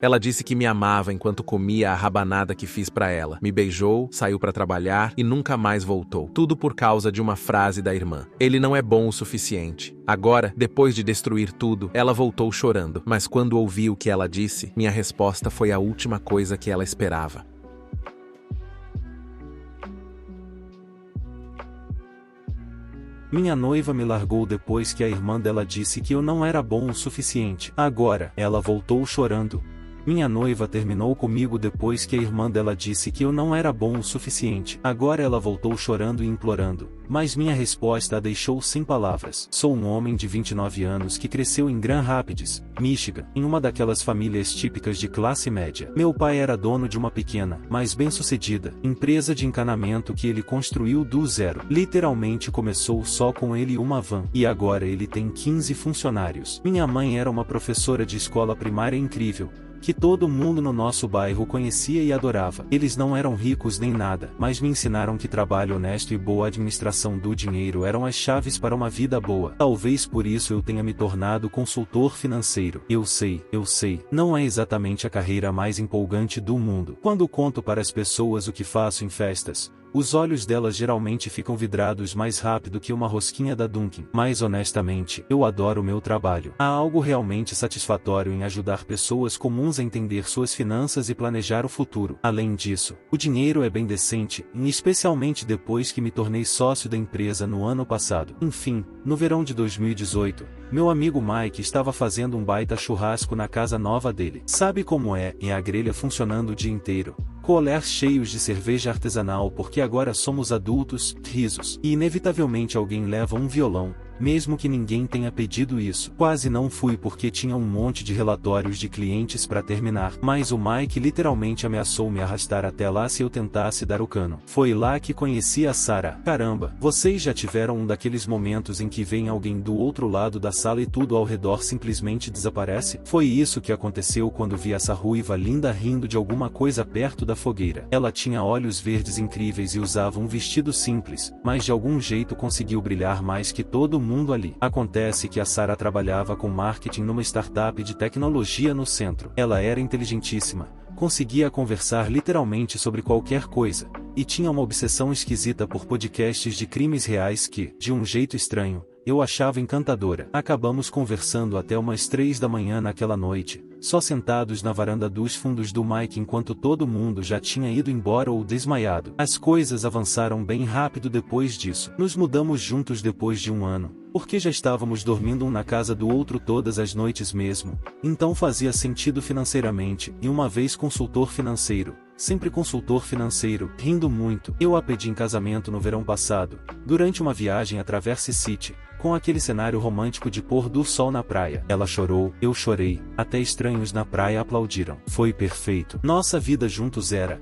Ela disse que me amava enquanto comia a rabanada que fiz pra ela. Me beijou, saiu pra trabalhar e nunca mais voltou. Tudo por causa de uma frase da irmã. Ele não é bom o suficiente. Agora, depois de destruir tudo, ela voltou chorando. Mas quando ouvi o que ela disse, minha resposta foi a última coisa que ela esperava. Minha noiva me largou depois que a irmã dela disse que eu não era bom o suficiente. Agora, ela voltou chorando. Minha noiva terminou comigo depois que a irmã dela disse que eu não era bom o suficiente. Agora ela voltou chorando e implorando. Mas minha resposta a deixou sem palavras. Sou um homem de 29 anos que cresceu em Grand Rapids, Michigan, em uma daquelas famílias típicas de classe média. Meu pai era dono de uma pequena, mas bem-sucedida, empresa de encanamento que ele construiu do zero. Literalmente começou só com ele e uma van. E agora ele tem 15 funcionários. Minha mãe era uma professora de escola primária incrível, que todo mundo no nosso bairro conhecia e adorava. Eles não eram ricos nem nada, mas me ensinaram que trabalho honesto e boa administração do dinheiro eram as chaves para uma vida boa. Talvez por isso eu tenha me tornado consultor financeiro. Eu sei, não é exatamente a carreira mais empolgante do mundo. Quando conto para as pessoas o que faço em festas, os olhos delas geralmente ficam vidrados mais rápido que uma rosquinha da Dunkin'. Mas honestamente, eu adoro o meu trabalho. Há algo realmente satisfatório em ajudar pessoas comuns a entender suas finanças e planejar o futuro. Além disso, o dinheiro é bem decente, especialmente depois que me tornei sócio da empresa no ano passado. Enfim, no verão de 2018, meu amigo Mike estava fazendo um baita churrasco na casa nova dele. Sabe como é a grelha funcionando o dia inteiro? Colher cheios de cerveja artesanal porque agora somos adultos, risos. E inevitavelmente alguém leva um violão, mesmo que ninguém tenha pedido isso. Quase não fui porque tinha um monte de relatórios de clientes para terminar. Mas o Mike literalmente ameaçou me arrastar até lá se eu tentasse dar o cano. Foi lá que conheci a Sarah. Caramba, vocês já tiveram um daqueles momentos em que vem alguém do outro lado da sala e tudo ao redor simplesmente desaparece? Foi isso que aconteceu quando vi essa ruiva linda rindo de alguma coisa perto da fogueira. Ela tinha olhos verdes incríveis e usava um vestido simples, mas de algum jeito conseguiu brilhar mais que todo mundo ali. Acontece que a Sarah trabalhava com marketing numa startup de tecnologia no centro. Ela era inteligentíssima, conseguia conversar literalmente sobre qualquer coisa, e tinha uma obsessão esquisita por podcasts de crimes reais que, de um jeito estranho, eu achava encantadora. Acabamos conversando até umas 3 da manhã naquela noite, só sentados na varanda dos fundos do Mike enquanto todo mundo já tinha ido embora ou desmaiado. As coisas avançaram bem rápido depois disso. Nos mudamos juntos depois de um ano, porque já estávamos dormindo um na casa do outro todas as noites mesmo, então fazia sentido financeiramente, e uma vez consultor financeiro, sempre consultor financeiro, rindo muito. Eu a pedi em casamento no verão passado, durante uma viagem a Traverse City, com aquele cenário romântico de pôr do sol na praia. Ela chorou, eu chorei, até estranhos na praia aplaudiram. Foi perfeito. Nossa vida juntos era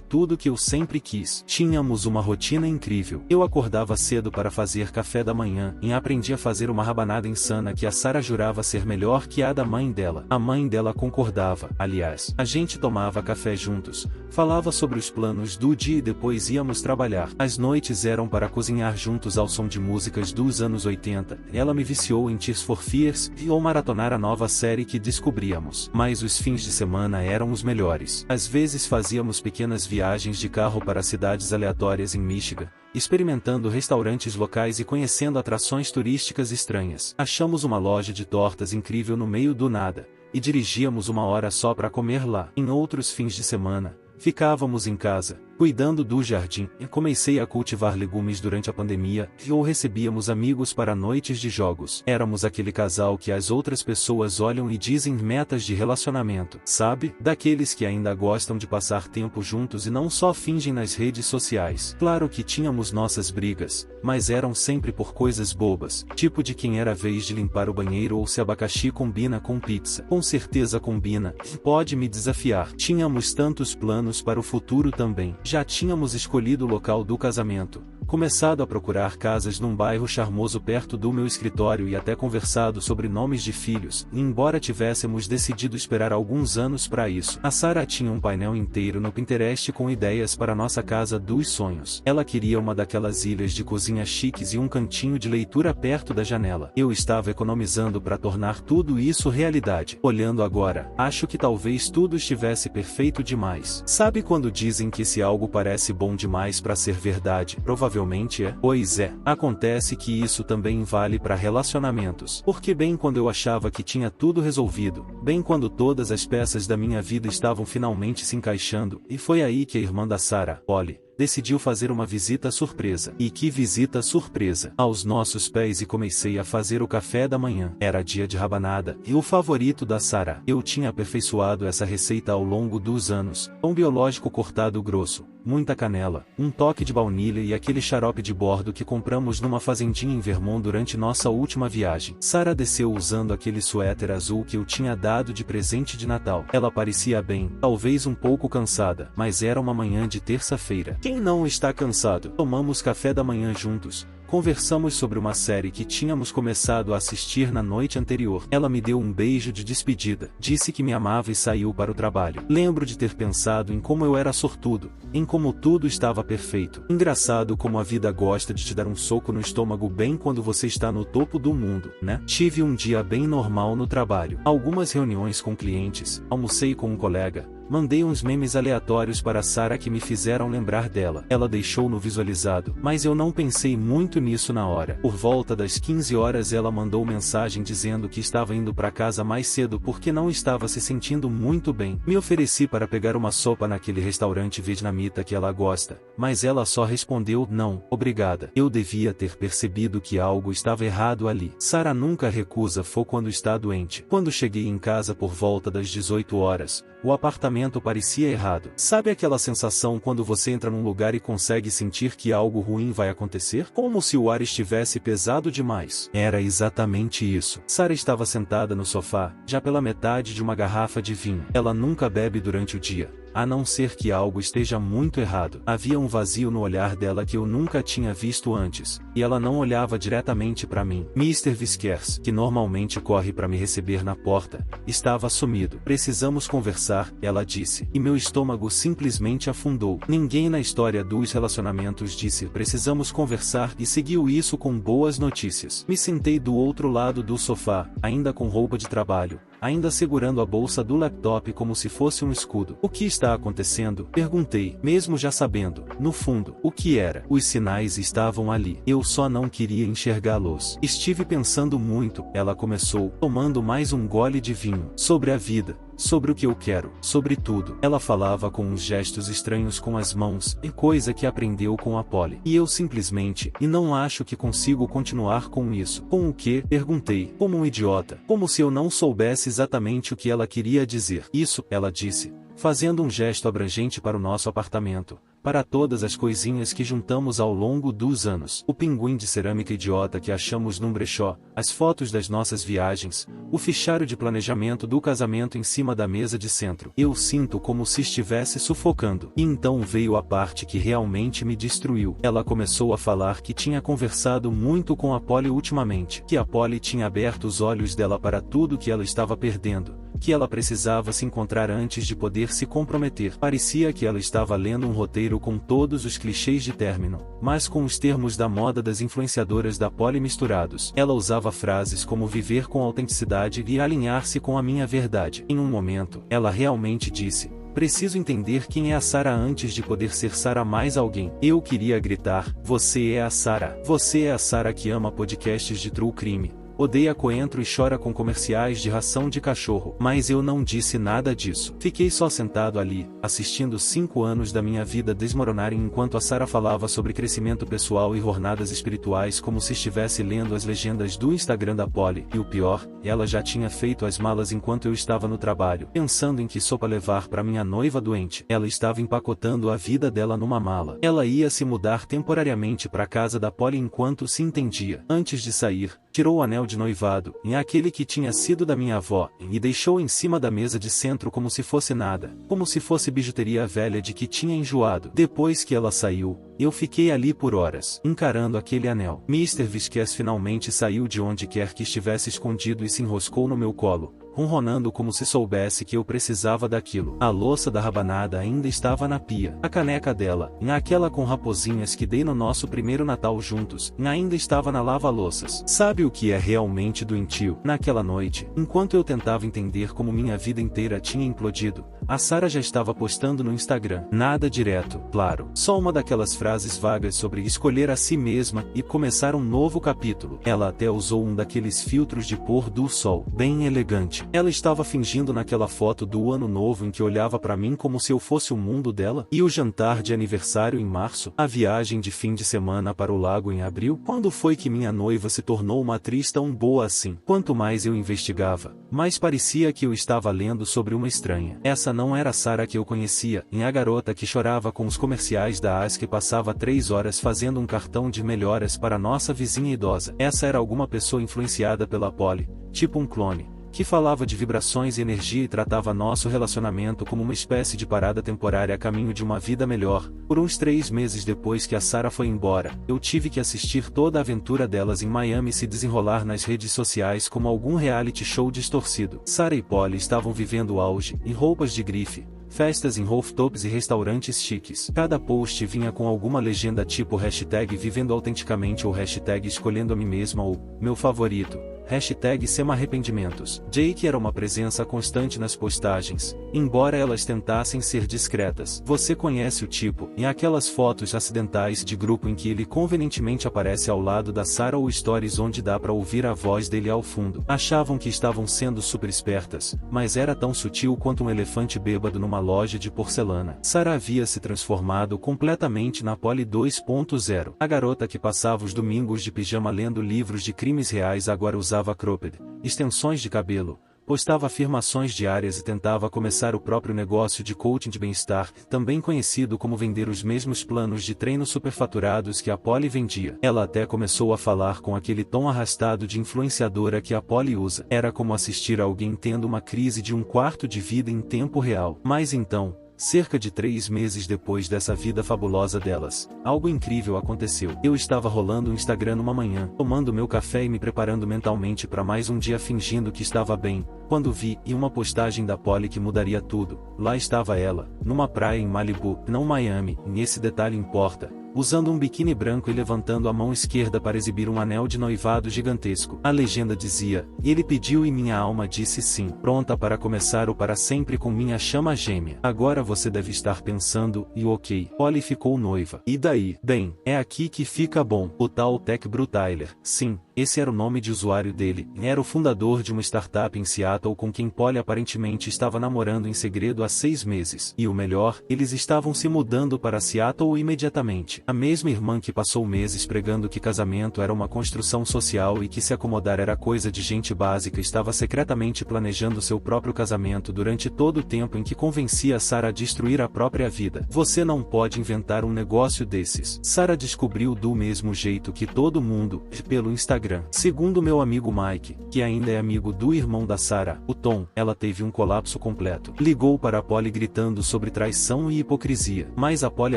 tudo que eu sempre quis. Tínhamos uma rotina incrível. Eu acordava cedo para fazer café da manhã e aprendi a fazer uma rabanada insana que a Sarah jurava ser melhor que a da mãe dela. A mãe dela concordava. Aliás, a gente tomava café juntos, falava sobre os planos do dia e depois íamos trabalhar. As noites eram para cozinhar juntos ao som de músicas dos anos 80. Ela me viciou em Tears for Fears e ou maratonar a nova série que descobríamos. Mas os fins de semana eram os melhores. Às vezes fazíamos pequenas viagens de carro para cidades aleatórias em Michigan, experimentando restaurantes locais e conhecendo atrações turísticas estranhas. Achamos uma loja de tortas incrível no meio do nada, e dirigíamos 1 hora só para comer lá. Em outros fins de semana, ficávamos em casa, cuidando do jardim, e comecei a cultivar legumes durante a pandemia, ou recebíamos amigos para noites de jogos. Éramos aquele casal que as outras pessoas olham e dizem metas de relacionamento, sabe? Daqueles que ainda gostam de passar tempo juntos e não só fingem nas redes sociais. Claro que tínhamos nossas brigas, mas eram sempre por coisas bobas, tipo de quem era a vez de limpar o banheiro ou se abacaxi combina com pizza. Com certeza combina, pode me desafiar. Tínhamos tantos planos para o futuro também. Já tínhamos escolhido o local do casamento, começado a procurar casas num bairro charmoso perto do meu escritório e até conversado sobre nomes de filhos, e embora tivéssemos decidido esperar alguns anos para isso, a Sarah tinha um painel inteiro no Pinterest com ideias para nossa casa dos sonhos. Ela queria uma daquelas ilhas de cozinha chiques e um cantinho de leitura perto da janela. Eu estava economizando para tornar tudo isso realidade. Olhando agora, acho que talvez tudo estivesse perfeito demais. Sabe quando dizem que se algo parece bom demais para ser verdade, provavelmente é? Pois é, acontece que isso também vale para relacionamentos. Porque bem quando eu achava que tinha tudo resolvido, bem quando todas as peças da minha vida estavam finalmente se encaixando, e foi aí que a irmã da Sarah, Polly, decidiu fazer uma visita surpresa. E que visita surpresa! Aos nossos pés, e comecei a fazer o café da manhã. Era dia de rabanada, e o favorito da Sarah. Eu tinha aperfeiçoado essa receita ao longo dos anos. Pão biológico cortado grosso, muita canela, um toque de baunilha e aquele xarope de bordo que compramos numa fazendinha em Vermont durante nossa última viagem. Sarah desceu usando aquele suéter azul que eu tinha dado de presente de Natal. Ela parecia bem, talvez um pouco cansada, mas era uma manhã de terça-feira. Quem não está cansado? Tomamos café da manhã juntos. Conversamos sobre uma série que tínhamos começado a assistir na noite anterior. Ela me deu um beijo de despedida, disse que me amava e saiu para o trabalho. Lembro de ter pensado em como eu era sortudo, em como tudo estava perfeito. Engraçado como a vida gosta de te dar um soco no estômago bem quando você está no topo do mundo, né? Tive um dia bem normal no trabalho. Algumas reuniões com clientes, almocei com um colega, mandei uns memes aleatórios para Sarah que me fizeram lembrar dela. Ela deixou no visualizado, mas eu não pensei muito nisso na hora. Por volta das 15 horas ela mandou mensagem dizendo que estava indo para casa mais cedo porque não estava se sentindo muito bem. Me ofereci para pegar uma sopa naquele restaurante vietnamita que ela gosta, mas ela só respondeu não, obrigada. Eu devia ter percebido que algo estava errado ali. Sarah nunca recusa fogo quando está doente. Quando cheguei em casa por volta das 18 horas, o apartamento parecia errado. Sabe aquela sensação quando você entra num lugar e consegue sentir que algo ruim vai acontecer? Como se o ar estivesse pesado demais. Era exatamente isso. Sarah estava sentada no sofá, já pela metade de uma garrafa de vinho. Ela nunca bebe durante o dia, a não ser que algo esteja muito errado. Havia um vazio no olhar dela que eu nunca tinha visto antes, e ela não olhava diretamente para mim. Mr. Viskers, que normalmente corre para me receber na porta, estava sumido. Precisamos conversar, ela disse, e meu estômago simplesmente afundou. Ninguém na história dos relacionamentos disse precisamos conversar e seguiu isso com boas notícias. Me sentei do outro lado do sofá, ainda com roupa de trabalho, ainda segurando a bolsa do laptop como se fosse um escudo. O que está acontecendo? Perguntei, mesmo já sabendo, no fundo, o que era. Os sinais estavam ali. Eu só não queria enxergá-los. Estive pensando muito, ela começou, tomando mais um gole de vinho, sobre a vida, sobre o que eu quero, sobre tudo. Ela falava com uns gestos estranhos com as mãos, e coisa que aprendeu com a Polly. E eu simplesmente, e não acho que consigo continuar com isso. Com o que? Perguntei, como um idiota, como se eu não soubesse exatamente o que ela queria dizer. Isso, ela disse, fazendo um gesto abrangente para o nosso apartamento, para todas as coisinhas que juntamos ao longo dos anos. O pinguim de cerâmica idiota que achamos num brechó, as fotos das nossas viagens, o fichário de planejamento do casamento em cima da mesa de centro. Eu sinto como se estivesse sufocando. E então veio a parte que realmente me destruiu. Ela começou a falar que tinha conversado muito com a Polly ultimamente, que a Polly tinha aberto os olhos dela para tudo que ela estava perdendo, que ela precisava se encontrar antes de poder se comprometer. Parecia que ela estava lendo um roteiro com todos os clichês de término, mas com os termos da moda das influenciadoras da Polly misturados. Ela usava frases como viver com autenticidade e alinhar-se com a minha verdade. Em um momento, ela realmente disse, preciso entender quem é a Sarah antes de poder ser Sarah mais alguém. Eu queria gritar, você é a Sarah. Você é a Sarah que ama podcasts de true crime, odeia coentro e chora com comerciais de ração de cachorro. Mas eu não disse nada disso. Fiquei só sentado ali, assistindo 5 anos da minha vida desmoronarem enquanto a Sarah falava sobre crescimento pessoal e jornadas espirituais como se estivesse lendo as legendas do Instagram da Polly. E o pior, ela já tinha feito as malas enquanto eu estava no trabalho, pensando em que sopa levar para minha noiva doente. Ela estava empacotando a vida dela numa mala. Ela ia se mudar temporariamente para a casa da Polly enquanto se entendia. Antes de sair, Tirou o anel de noivado, aquele que tinha sido da minha avó, e deixou em cima da mesa de centro como se fosse nada, como se fosse bijuteria velha de que tinha enjoado. Depois que ela saiu, eu fiquei ali por horas, encarando aquele anel. Mr. Visquez finalmente saiu de onde quer que estivesse escondido e se enroscou no meu colo, ronronando como se soubesse que eu precisava daquilo. A louça da rabanada ainda estava na pia. A caneca dela, aquela com raposinhas que dei no nosso primeiro Natal juntos, ainda estava na lava-louças. Sabe o que é realmente doentio? Naquela noite, enquanto eu tentava entender como minha vida inteira tinha implodido, a Sarah já estava postando no Instagram. Nada direto, claro. Só uma daquelas frases vagas sobre escolher a si mesma e começar um novo capítulo. Ela até usou um daqueles filtros de pôr do sol, bem elegante. Ela estava fingindo naquela foto do ano novo em que olhava para mim como se eu fosse o mundo dela, e o jantar de aniversário em março, a viagem de fim de semana para o lago em abril. Quando foi que minha noiva se tornou uma atriz tão boa assim? Quanto mais eu investigava, mais parecia que eu estava lendo sobre uma estranha. Essa não era a Sarah que eu conhecia, a garota que chorava com os comerciais da AS que passava 3 horas fazendo um cartão de melhoras para nossa vizinha idosa. Essa era alguma pessoa influenciada pela Polly, tipo um clone, que falava de vibrações e energia e tratava nosso relacionamento como uma espécie de parada temporária a caminho de uma vida melhor. Por uns 3 meses depois que a Sarah foi embora, eu tive que assistir toda a aventura delas em Miami se desenrolar nas redes sociais como algum reality show distorcido. Sarah e Polly estavam vivendo o auge, em roupas de grife, festas em rooftops e restaurantes chiques. Cada post vinha com alguma legenda tipo hashtag vivendo autenticamente ou hashtag escolhendo a mim mesma ou meu favorito, hashtag sem arrependimentos. Jake era uma presença constante nas postagens, embora elas tentassem ser discretas. Você conhece o tipo, em aquelas fotos acidentais de grupo em que ele convenientemente aparece ao lado da Sarah ou stories onde dá pra ouvir a voz dele ao fundo. Achavam que estavam sendo super espertas, mas era tão sutil quanto um elefante bêbado numa loja de porcelana. Sarah havia se transformado completamente na Polly 2.0. A garota que passava os domingos de pijama lendo livros de crimes reais agora usava cropped, extensões de cabelo, postava afirmações diárias e tentava começar o próprio negócio de coaching de bem-estar, também conhecido como vender os mesmos planos de treino superfaturados que a Polly vendia. Ela até começou a falar com aquele tom arrastado de influenciadora que a Polly usa. Era como assistir a alguém tendo uma crise de um quarto de vida em tempo real. Mas então, cerca de 3 meses depois dessa vida fabulosa delas, algo incrível aconteceu. Eu estava rolando o Instagram numa manhã, tomando meu café e me preparando mentalmente para mais um dia fingindo que estava bem, quando vi uma postagem da Polly que mudaria tudo. Lá estava ela, numa praia em Malibu, não Miami, e esse detalhe importa, usando um biquíni branco e levantando a mão esquerda para exibir um anel de noivado gigantesco. A legenda dizia, ele pediu e minha alma disse sim, pronta para começar o para sempre com minha chama gêmea. Agora você deve estar pensando, e ok, Polly ficou noiva. E daí? Bem, é aqui que fica bom. O tal Tech Bru Tyler, sim, esse era o nome de usuário dele, era o fundador de uma startup em Seattle com quem Polly aparentemente estava namorando em segredo há 6 meses. E o melhor, eles estavam se mudando para Seattle imediatamente. A mesma irmã que passou meses pregando que casamento era uma construção social e que se acomodar era coisa de gente básica estava secretamente planejando seu próprio casamento durante todo o tempo em que convencia Sarah a destruir a própria vida. Você não pode inventar um negócio desses. Sarah descobriu do mesmo jeito que todo mundo, pelo Instagram. Segundo meu amigo Mike, que ainda é amigo do irmão da Sarah, o Tom, ela teve um colapso completo. Ligou para a Polly gritando sobre traição e hipocrisia, mas a Polly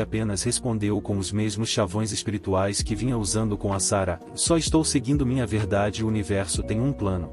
apenas respondeu com os mesmos chavões espirituais que vinha usando com a Sarah: só estou seguindo minha verdade e o universo tem um plano.